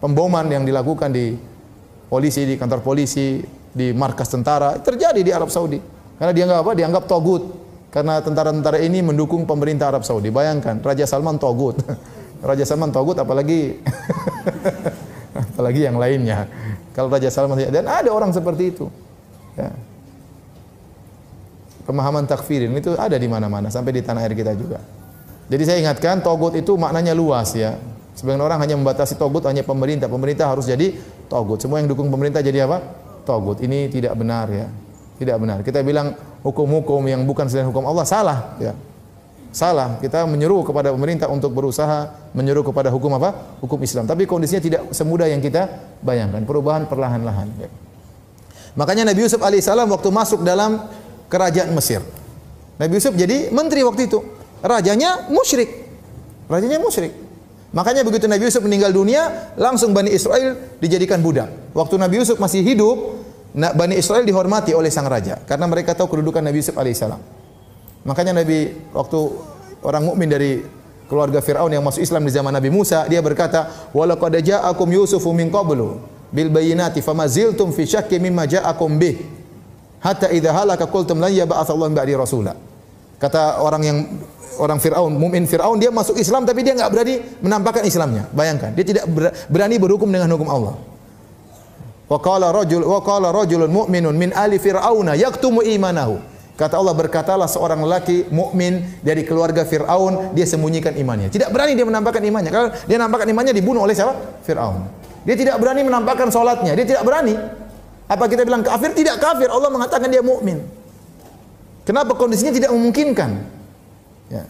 pemboman yang dilakukan di polisi, di kantor polisi, di markas tentara, terjadi di Arab Saudi. Karena dianggap apa? Dianggap togut. Karena tentara-tentara ini mendukung pemerintah Arab Saudi. Bayangkan, Raja Salman togut. Raja Salman togut, apalagi apalagi yang lainnya. Kalau Raja Salman, dan ada orang seperti itu. Ya. Pemahaman takfirin itu ada di mana-mana, sampai di tanah air kita juga. Jadi saya ingatkan, togut itu maknanya luas ya. Sebagian orang hanya membatasi togut hanya pemerintah. Pemerintah harus jadi togut. Semua yang dukung pemerintah jadi apa? Togut. Ini tidak benar ya. Tidak benar. Kita bilang hukum-hukum yang bukan selain hukum Allah salah ya. Salah. Kita menyeru kepada pemerintah untuk berusaha menyeru kepada hukum apa? Hukum Islam. Tapi kondisinya tidak semudah yang kita bayangkan. Perubahan perlahan-lahan ya. Makanya Nabi Yusuf alaihissalam waktu masuk dalam kerajaan Mesir, Nabi Yusuf jadi menteri waktu itu. Rajanya musyrik. Rajanya musyrik. Makanya begitu Nabi Yusuf meninggal dunia, langsung Bani Israel dijadikan budak. Waktu Nabi Yusuf masih hidup, Bani Israel dihormati oleh sang raja karena mereka tahu kedudukan Nabi Yusuf alaihissalam. Makanya Nabi waktu orang mukmin dari keluarga Firaun yang masuk Islam di zaman Nabi Musa, dia berkata, "Wa laqad ja'akum Yusufu min qablu bil bayyinati famaziltum fi syakki mimma ja'akum bih hatta idza halaka qultum lan yab'atsallahu ba'di rasula." Kata orang Firaun, mukmin Firaun, dia masuk Islam tapi dia enggak berani menampakkan Islamnya. Bayangkan, dia tidak berani berhukum dengan hukum Allah. Wa qala rajulun mu'minun min ali fir'auna yaktumu imanahu. Kata Allah, berkatalah seorang lelaki mukmin dari keluarga Firaun, dia sembunyikan imannya. Tidak berani dia menampakkan imannya. Kalau dia nampakkan imannya dibunuh oleh siapa? Firaun. Dia tidak berani menampakkan salatnya. Dia tidak berani. Apa kita bilang kafir? Tidak kafir. Allah mengatakan dia mukmin. Kenapa? Kondisinya tidak memungkinkan. Ya.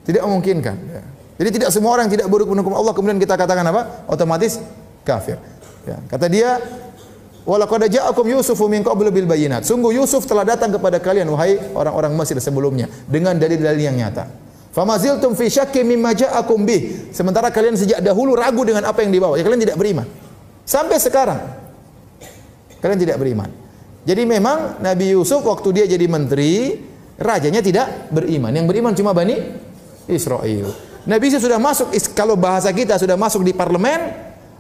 Tidak memungkinkan. Ya. Jadi tidak semua orang yang tidak berhukum hukum Allah kemudian kita katakan apa? Otomatis kafir. Ya. Kata dia, "Walaqad ja'akum Yusufu min qablu bil bayyinat." Sungguh Yusuf telah datang kepada kalian wahai orang-orang Mesir sebelumnya dengan dalil-dalil yang nyata. Famaziltum fi syakki mimma ja'akum bih. Sementara kalian sejak dahulu ragu dengan apa yang dibawa. Ya, kalian tidak beriman. Sampai sekarang kalian tidak beriman. Jadi memang Nabi Yusuf waktu dia jadi menteri, rajanya tidak beriman. Yang beriman cuma Bani Israel. Nabi Yusuf sudah masuk, kalau bahasa kita sudah masuk di parlemen,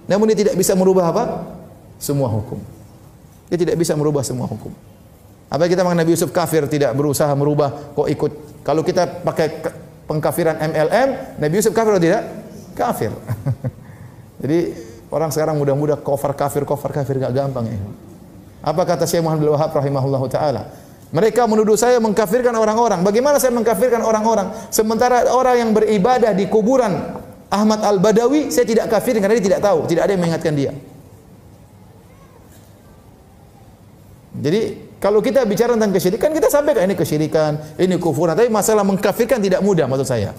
namun dia tidak bisa merubah apa? Semua hukum. Dia tidak bisa merubah semua hukum. Apa kita mengenai Nabi Yusuf kafir, tidak berusaha merubah, kok ikut. Kalau kita pakai pengkafiran MLM, Nabi Yusuf kafir atau tidak? Kafir. Jadi orang sekarang mudah-mudah kafir enggak gampang ya. Apa kata Syekh Muhammad Abdul Wahab rahimahullahu taala? Mereka menuduh saya mengkafirkan orang-orang. Bagaimana saya mengkafirkan orang-orang? Sementara orang yang beribadah di kuburan Ahmad Al-Badawi, saya tidak kafir karena dia tidak tahu, tidak ada yang mengingatkan dia. Jadi kalau kita bicara tentang kesyirikan, kita sampaikan ini kesyirikan, ini kufuran. Tapi masalah mengkafirkan tidak mudah maksud saya.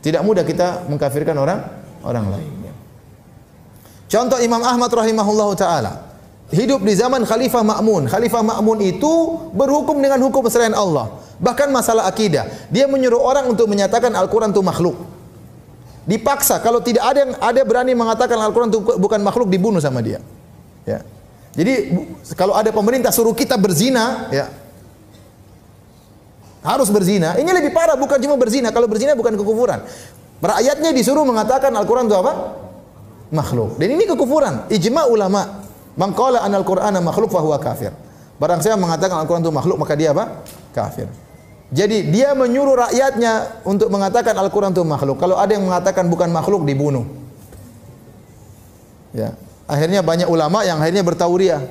Tidak mudah kita mengkafirkan orang lain. Contoh Imam Ahmad rahimahullahu taala hidup di zaman Khalifah Ma'mun. Khalifah Ma'mun itu berhukum dengan hukum selain Allah. Bahkan masalah akidah, dia menyuruh orang untuk menyatakan Al-Quran itu makhluk. Dipaksa, kalau tidak ada berani mengatakan Al-Quran itu bukan makhluk, dibunuh sama dia. Ya. Jadi kalau ada pemerintah suruh kita berzina, ya harus berzina. Ini lebih parah, bukan cuma berzina. Kalau berzina bukan kekufuran. Rakyatnya disuruh mengatakan Al-Quran itu apa? Makhluk. Dan ini kekufuran. Ijma ulama. Man qala anal Qur'ana makhluk fa huwa kafir. Barang siapa mengatakan Al-Quran itu makhluk, maka dia apa? Kafir. Jadi dia menyuruh rakyatnya untuk mengatakan Al-Quran itu makhluk. Kalau ada yang mengatakan bukan makhluk, dibunuh. Ya. Akhirnya banyak ulama yang akhirnya bertauriah.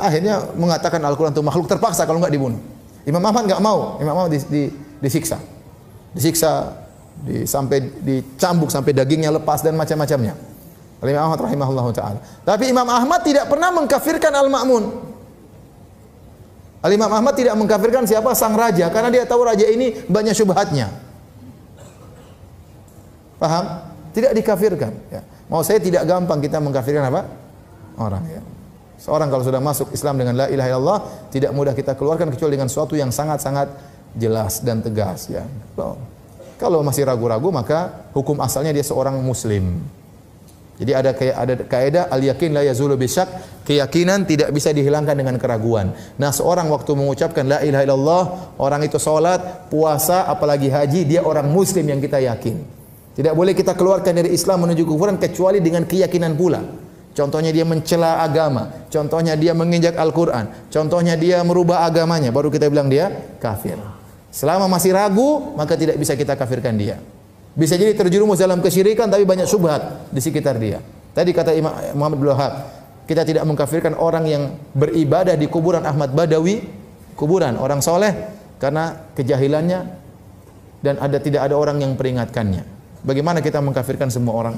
Akhirnya mengatakan Al-Quran itu makhluk, terpaksa kalau enggak dibunuh. Imam Ahmad enggak mau. Imam Ahmad disiksa. Sampai dicambuk sampai dagingnya lepas dan macam-macamnya. Imam Ahmad rahimahullahu taala. Tapi Imam Ahmad tidak pernah mengkafirkan Al-Ma'mun. Imam Ahmad tidak mengkafirkan siapa? Sang raja, karena dia tahu raja ini banyak syubhatnya. Paham? Tidak dikafirkan. Ya. Mau saya tidak gampang kita mengkafirkan apa? Orang. Ya. Seorang kalau sudah masuk Islam dengan la ilaha illallah, tidak mudah kita keluarkan kecuali dengan sesuatu yang sangat-sangat jelas dan tegas. Ya. Kalau masih ragu-ragu, maka hukum asalnya dia seorang Muslim. Jadi ada kaidah al-yakin la yazulu bisyak, keyakinan tidak bisa dihilangkan dengan keraguan. Nah, seorang waktu mengucapkan la ilaha illallah, orang itu salat, puasa, apalagi haji, dia orang muslim yang kita yakin. Tidak boleh kita keluarkan dari Islam menuju kekufuran kecuali dengan keyakinan pula. Contohnya dia mencela agama, contohnya dia menginjak Al-Quran, contohnya dia merubah agamanya, baru kita bilang dia kafir. Selama masih ragu, maka tidak bisa kita kafirkan dia. Bisa jadi terjerumus dalam kesyirikan, tapi banyak syubhat di sekitar dia. Tadi kata Imam Muhammad bin Wahab, kita tidak mengkafirkan orang yang beribadah di kuburan Ahmad Badawi, kuburan orang soleh, karena kejahilannya dan tidak ada orang yang peringatkannya. Bagaimana kita mengkafirkan semua orang?